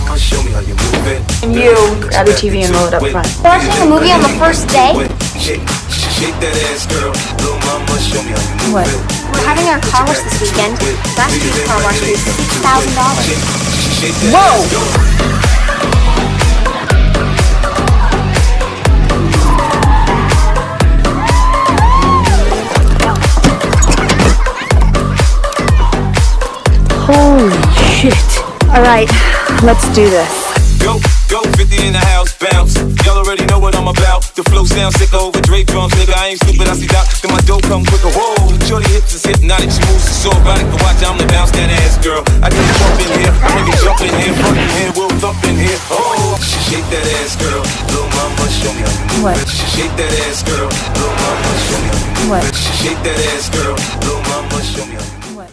mama, show me how you move it. And you grab your TV and roll it up front. Watching a movie on the first day? Shake that ass, girl. Little mama, show me how you move What? it. We're having our car wash this weekend. Last week's car wash was $6,000. Whoa! Holy shit. Alright, let's do this. Go, 50 in the house, bounce. Y'all already know what I'm about. The flow sounds sick over Drake drums, nigga. I ain't stupid, I see that. Then my dough come quicker. Whoa, shorty hips is hypnotic, she moves so erotic. To watch, I'm the bounce that ass, girl. I can jump in here, I make it jump in here, front in here, we'll thump in here. Oh, shake that ass, girl. Little mama, show me how you move What? it. Shake that ass, girl. Little mama, show me how you move What? it. Shake that ass, girl.